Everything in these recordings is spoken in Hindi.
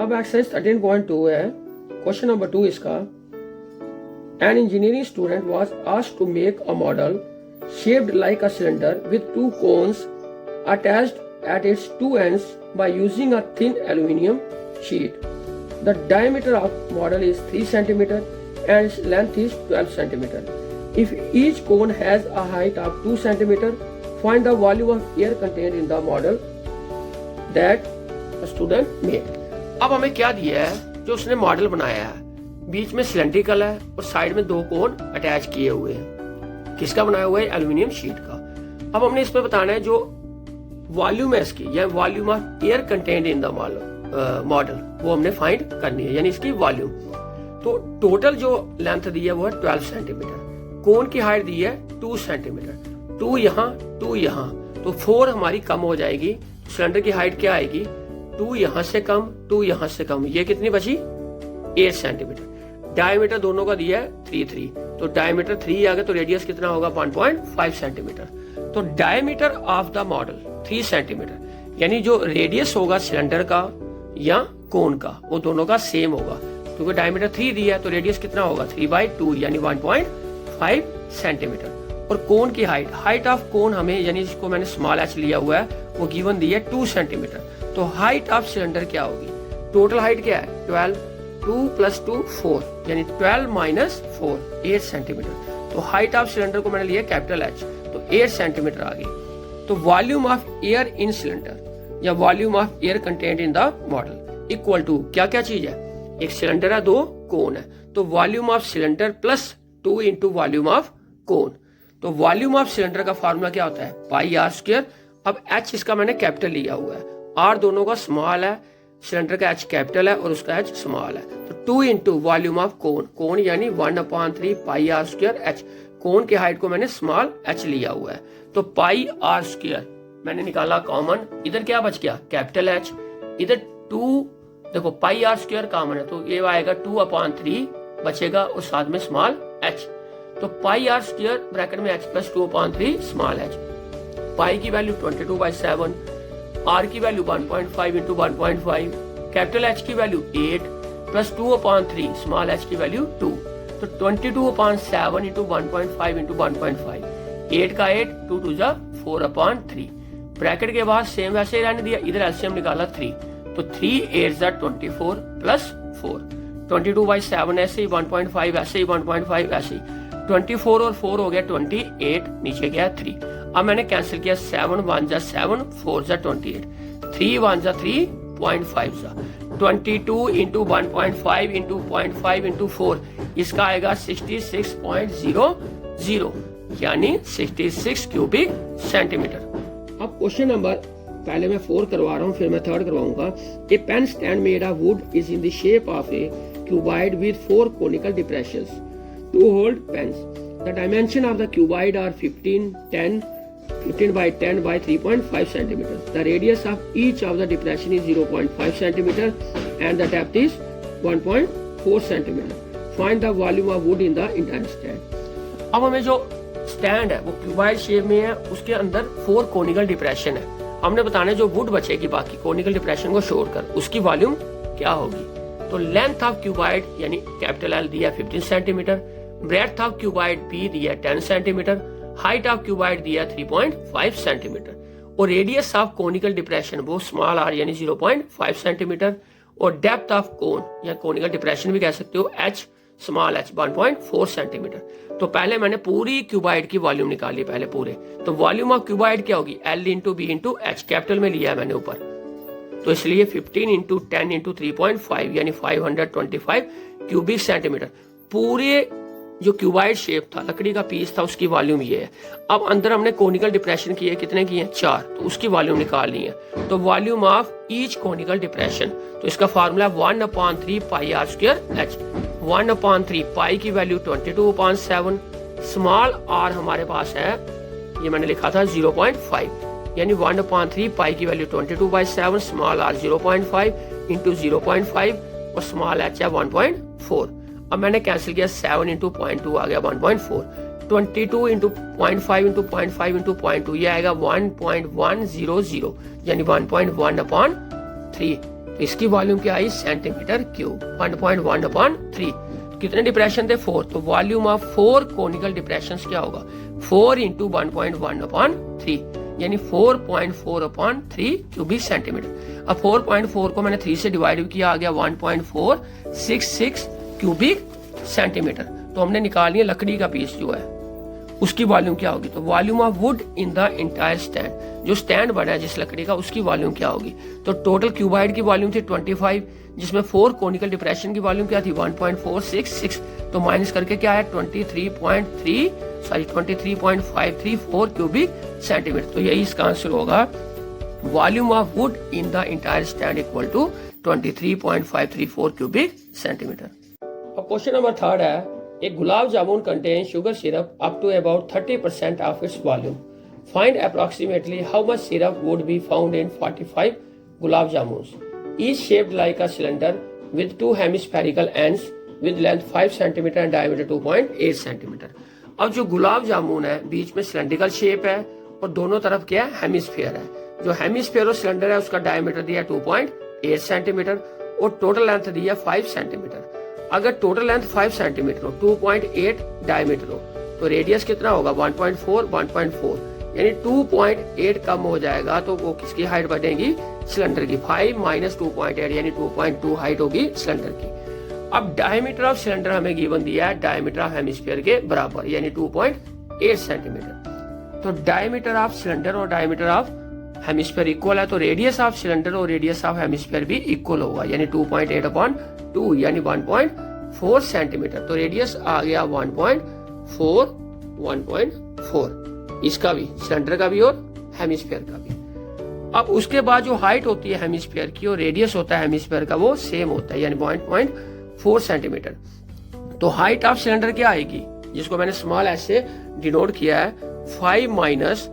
अब एक्सरसाइज 13.2 है, क्वेश्चन नंबर 2 इसका। An engineering student was asked to make a model shaped like a cylinder with two cones attached at its two ends by using a thin aluminum sheet. The diameter of model is 3 cm and its length is 12 cm. If each cone has a height of 2 cm, find the volume of air contained in the model that a student made. अब हमें क्या दिया है, जो उसने मॉडल बनाया है, बीच में सिलेंड्रिकल है और साइड में दो कोन अटैच किए हुए हैं। किसका बनाया हुआ है? एल्यूमिनियम शीट का। अब हमने इसमें बताना है जो वॉल्यूम है इसकी, या volume of air contained in the model, वो हमने फाइंड करनी है, यानी इसकी वॉल्यूम। तो टोटल जो लेंथ दी है वो है 12 सेंटीमीटर। कोन की हाइट दी है 2 सेंटीमीटर, 2 यहाँ 2 यहाँ, तो 4 हमारी कम हो जाएगी। सिलेंडर की हाइट क्या आएगी? 2 यहाँ से कम, 2 यहाँ से कम, ये कितनी बची? 8 सेंटीमीटर। डायमीटर दोनों का दिया है 3 तो डायमीटर 3 आ गया, तो रेडियस कितना होगा? 1.5 सेंटीमीटर। तो diameter of the model 3 centimetre, यानी जो रेडियस होगा सिलेंडर का या कोन का, वो दोनों का सेम होगा। क्योंकि डायमीटर 3 दिया है तो रेडियस कितना होगा? 3/2 यानी 1.5 सेंटीमीटर। और कोन की हाइट ऑफ कोन हमें, यानी जिसको मैंने स्मॉल एच लिया हुआ है, वो गिवन दी है 2 सेंटीमीटर। तो हाइट ऑफ सिलेंडर क्या होगी? टोटल हाइट क्या है? 12, 2 + 2 4, यानी 12 - 4 8 सेंटीमीटर। तो हाइट ऑफ सिलेंडर को मैंने लिया कैपिटल एच, तो 8 सेंटीमीटर आ गई। तो volume of air in cylinder या volume of air content in the model equal to क्या क्या चीज है? एक सिलेंडर है, 2 कोन है, तो volume of cylinder plus 2 × volume of cone. तो वॉल्यूम ऑफ सिलेंडर का फॉर्मूला क्या होता है? πr²। अब एच इसका मैंने कैपिटल लिया हुआ है, आर दोनों का स्मॉल है, सिलेंडर का एच कैपिटल है और उसका एच स्मॉल है। तो 2 × वॉल्यूम ऑफ कोन, कोन यानी 1/3 πr² h। कोन की हाइट को मैंने स्मॉल h लिया हुआ है, तो πr² मैंने निकाला कॉमन, इधर क्या बच गया? Capital H. इधर 2, देखो πr² कॉमन है, तो ये आएगा 2/3 बचेगा और साथ में स्मॉल h। तो πr² ब्रैकेट में h + 2/3 स्मॉल h। पाई की वैल्यू 22/7, आर की वैल्यू 1.5 × 1.5, कैपिटल एच की वैल्यू 8 + 2/3 स्मॉल एच की वैल्यू 2, तो 22/7 × 1.5 × 1.5, 8 का 8, 2 × 2 = 4/3। ब्रैकेट के बाद सेम वैसे ही रहने दिया, इधर एलसीएम निकाला 3, तो 3 8 = 24 + 4, 22/7 ऐसे ही, 1.5 ऐसे ही, 1.5 ऐसे ही, 24 और 4 हो गया 28, नीचे गया 3। अब मैंने कैंसिल किया, 7 1 = 7, 4 = 28, 3 1 = 3, 0.5 22 × 1.5 × 0.5 × 4, इसका आएगा 66.00, यानी 66 क्यूबिक सेंटीमीटर। अब क्वेश्चन नंबर, पहले मैं 4 करवा रहा हूँ, फिर मैं 3rd करवाऊंगा। A pen stand made of wood is in the shape of a cuboid with 4 conical depressions to hold pens. The dimension of the cuboid are 15 by 10 by 3.5 centimeters. The radius of each of the depression is 0.5 centimeter and the depth is 1.4 centimeter. Find the volume of wood in the entire stand. अब हमें जो स्टैंड है वो क्यूबॉइड शेप में है, उसके अंदर 4 कोनिकल डिप्रेशन है। हमने बताना है जो वुड बचेगी बाकी कोनिकल डिप्रेशन को छोड़कर, उसकी वॉल्यूम क्या होगी। तो लेंथ ऑफ क्यूबॉइड यानी कैपिटल एल दिया 15 centimetre, breadth of cuboid B दिया 10 सेंटीमीटर, हाइट ऑफ क्यूबॉइड दिया 3.5 सेंटीमीटर, और रेडियस ऑफ कोनिकल डिप्रेशन वो स्मॉल आर यानी 0.5 सेंटीमीटर, और डेप्थ ऑफ कोन या कोनिकल डिप्रेशन भी कह सकते हो एच स्मॉल एच 1.4 सेंटीमीटर। तो पहले मैंने पूरी क्यूबॉइड की वॉल्यूम निकाली पहले पूरे, तो वॉल्यूम ऑफ क्यूबॉइड क्या होगी? L × B × H, कैपिटल में लिया है मैंने ऊपर, तो इसलिए 15 × 10 × 3.5 यानी 525 क्यूबिक सेंटीमीटर। पूरे जो क्यूबॉइड शेप था, लकड़ी का पीस था, उसकी वॉल्यूम ये है। अब अंदर हमने कोनिकल डिप्रेशन किए, कितने किए? 4, तो उसकी वॉल्यूम निकालनी है। तो volume of each conical depression, तो इसका फार्मूला 1/3 πr² h। 1/3 पाई की वैल्यू 22/7, स्मॉल आर हमारे पास है, ये मैंने लिखा था 0.5, यानी 1/3 पाई की वैल्यू 22/7, स्मॉल आर 0.5 × 0.5 और स्मॉल एच है 1.4। अब मैंने कैंसिल किया, 7 × 0.2 आ गया 1.4, 22 × 0.5 × 0.5 × 0.2 ये आएगा 1.100, यानी 1.1/3। तो इसकी वॉल्यूम क्या आई सेंटीमीटर क्यूब 1.1/3। कितने डिप्रेशन थे 4, तो वॉल्यूम ऑफ 4 कोनिकल डिप्रेशन क्या होगा 4 इंटू 1.1/3 यानी 4.4/3 क्यूबिक सेंटीमीटर। अब 4.4 को मैंने 3 से डिवाइड किया आ गया 1.466 क्यूबिक सेंटीमीटर। तो हमने निकाल लिया लकड़ी का पीस जो है उसकी वॉल्यूम क्या होगी, तो volume of wood in the entire stand, जो स्टैंड बना है जिस लकड़ी का उसकी वॉल्यूम क्या होगी। तो टोटल क्यूबाइड की वॉल्यूम थी 25, जिसमें 4 कोनिकल डिप्रेशन की वॉल्यूम क्या थी 1.466, तो माइनस करके क्या है 23.534 क्यूबिक सेंटीमीटर। तो यही इसका आंसर होगा volume of wood in the entire stand equal to 23.534 cubic centimetre. अब क्वेश्चन नंबर 3 है, एक gulab jamun contains sugar syrup up to about 30% of its volume. Find approximately how much syrup would be found in 45 gulab jamuns, each shaped like a cylinder with 2 hemispherical ends with length 5 cm and diameter 2.8 cm. अब जो गुलाब जामुन है बीच में सिलेंड्रिकल शेप है और दोनों तरफ क्या है हेमिस्फीयर है। जो हेमिस्फीयर और सिलेंडर है उसका डायमीटर दिया 2.8 सेंटीमीटर और टोटल लेंथ दिया 5 सेंटीमीटर। अगर टोटल लेंथ 5 सेंटीमीटर हो 2.8 डायमीटर हो तो रेडियस कितना होगा 1.4 यानी 2.8 कम हो जाएगा तो वो किसकी हाइट बढ़ेगी सिलेंडर की। 5 माइनस 2.8 यानी 2.2 हाइट होगी सिलेंडर की। अब डायमीटर ऑफ सिलेंडर हमें गिवन दिया है डायमीटर ऑफ हेमिस्फीयर के बराबर यानी 2.8 सेंटीमीटर। तो डायमीटर ऑफ सिलेंडर और डायमीटर ऑफ हेमिस्फीयर इक्वल है तो रेडियस ऑफ सिलेंडर और रेडियस ऑफ हेमिस्फीयर भी इक्वल होगा यानी 2.8/2 यानी 1.4 सेंटीमीटर। तो रेडियस आ गया 1.4 इसका भी सिलेंडर का भी और हेमिस्फीयर का भी। अब उसके बाद जो हाइट होती है हेमिस्फीयर की और रेडियस होता है हेमिस्फीयर का वो सेम होता है यानी 1.4 सेंटीमीटर। तो हाइट ऑफ सिलेंडर क्या आएगी जिसको मैंने स्मॉल एस से डिनोट किया है 5 माइनस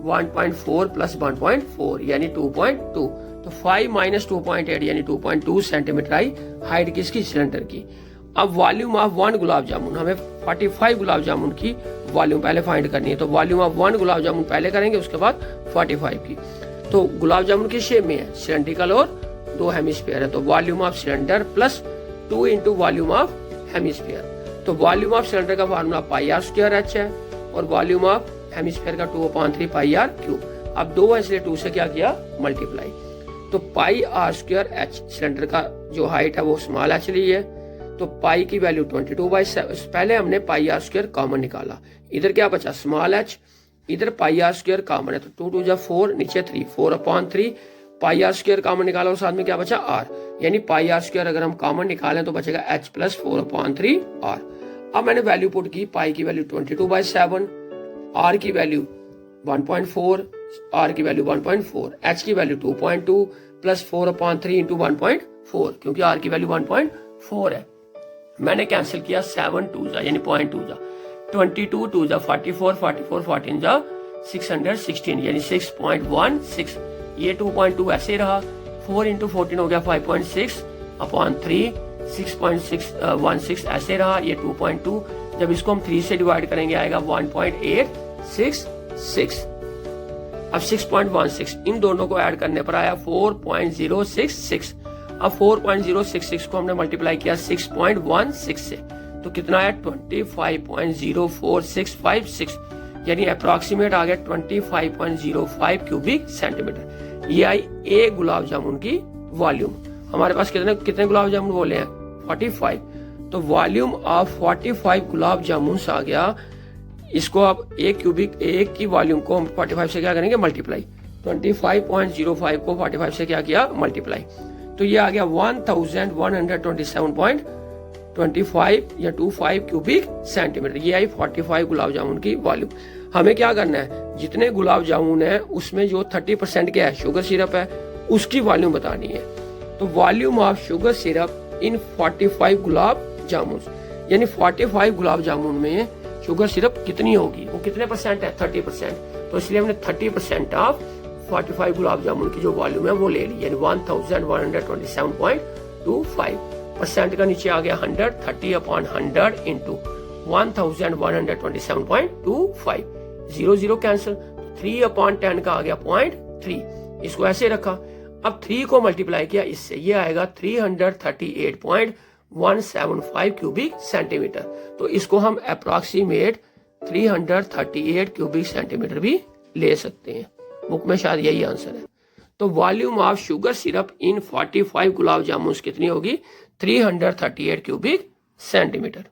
1.4 प्लस 1.4 यानी 2.2। तो 5 माइनस 2.8 यानी 2.2 सेंटीमीटर आई हाइट किसकी सिलेंडर की। अब वॉल्यूम ऑफ 1 गुलाब जामुन, हमें 45 गुलाब जामुन की वॉल्यूम पहले फाइंड करनी है। तो वॉल्यूम ऑफ 1 गुलाब जामुन पहले करेंगे उसके बाद 45 की। तो गुलाब जामुन किस शेप में है सिलेंड्रिकल और 2 हेमिस्फीयर है तो volume of cylinder plus 2 into volume of hemisphere. तो वॉल्यूम ऑफ सिलेंडर का फार्मूला πr² है और वॉल्यूम ऑफ हेमिस्फीयर का 2/3 πr3। अब 2 है इसलिए 2 से क्या किया मल्टीप्लाई। तो πr²h सिलेंडर का जो हाइट है वो स्मॉल h ली है तो पाई की वैल्यू 22/7। पहले हमने πr² कॉमन निकाला, इधर क्या बचा स्मॉल h, इधर πr² कॉमन है तो 2 2 4 नीचे 3 4/3 πr² कॉमन निकाला और साथ में क्या बचा r यानी πr² अगर हम कॉमन निकालें तो बचेगा h प्लस 4/3 r। अब मैंने वैल्यू पुट की पाई की वैल्यू 22/7, r की वैल्यू 1.4, r की वैल्यू 1.4, h की वैल्यू 2.2 प्लस 4/3 इंटू 1.4 क्योंकि r की वैल्यू 1.4 है। मैंने कैंसिल किया 7 2 यानी 0.2 22 2 44 44 14 616 यानी 6.16 ये 2.2 ऐसे रहा 4 इंटू 14 हो गया 5.6/3 6.616 ऐसे रहा ये 2.2 जब इसको हम 3 से डिवाइड करेंगे आएगा 1.866। अब 6.16 इन दोनों को ऐड करने पर आया 4.066। अब 4.066 को हमने मल्टीप्लाई किया 6.16 से तो कितना आया 25.04656 यानी अप्रोक्सीमेट आ गया 25.05 क्यूबिक सेंटीमीटर। ये आई एक गुलाब जामुन की वॉल्यूम। हमारे पास कितने गुलाब जामुन बोले हैं 45 तो वॉल्यूम ऑफ 45 गुलाब जामुन आ गया। इसको अब एक की वॉल्यूम को हम 45 से क्या करेंगे मल्टीप्लाई 25.05 को 45 से क्या किया मल्टीप्लाई तो ये आ गया 1127.25 या 25 क्यूबिक सेंटीमीटर। ये आई 45 गुलाब जामुन की वॉल्यूम। हमें क्या करना है जितने गुलाब जामुन है उसमें जो 30% क्या है शुगर सिरप है उसकी वॉल्यूम बतानी है। तो वॉल्यूम ऑफ शुगर सिरप इन 45 गुलाब जामुन यानी 45 गुलाब जामुन में शुगर सिरप कितनी होगी वो कितने परसेंट है 30%। तो इसलिए हमने 30% ऑफ 45 गुलाब जामुन की जो वॉल्यूम है वो ले ली यानी 1127.25% का नीचे आ गया 100 30/100 इंटू 1127.25 0 0 कैंसिल 3/10 का आ गया 0.3 इसको ऐसे रखा। अब 3 को मल्टीप्लाई किया इससे, ये आएगा 338.175 क्यूबिक सेंटीमीटर। तो इसको हम अप्रॉक्सीमेट 338 क्यूबिक सेंटीमीटर भी ले सकते हैं। बुक में शायद यही आंसर है। तो वॉल्यूम ऑफ शुगर सिरप इन 45 गुलाब जामुन कितनी होगी? 338 क्यूबिक सेंटीमीटर।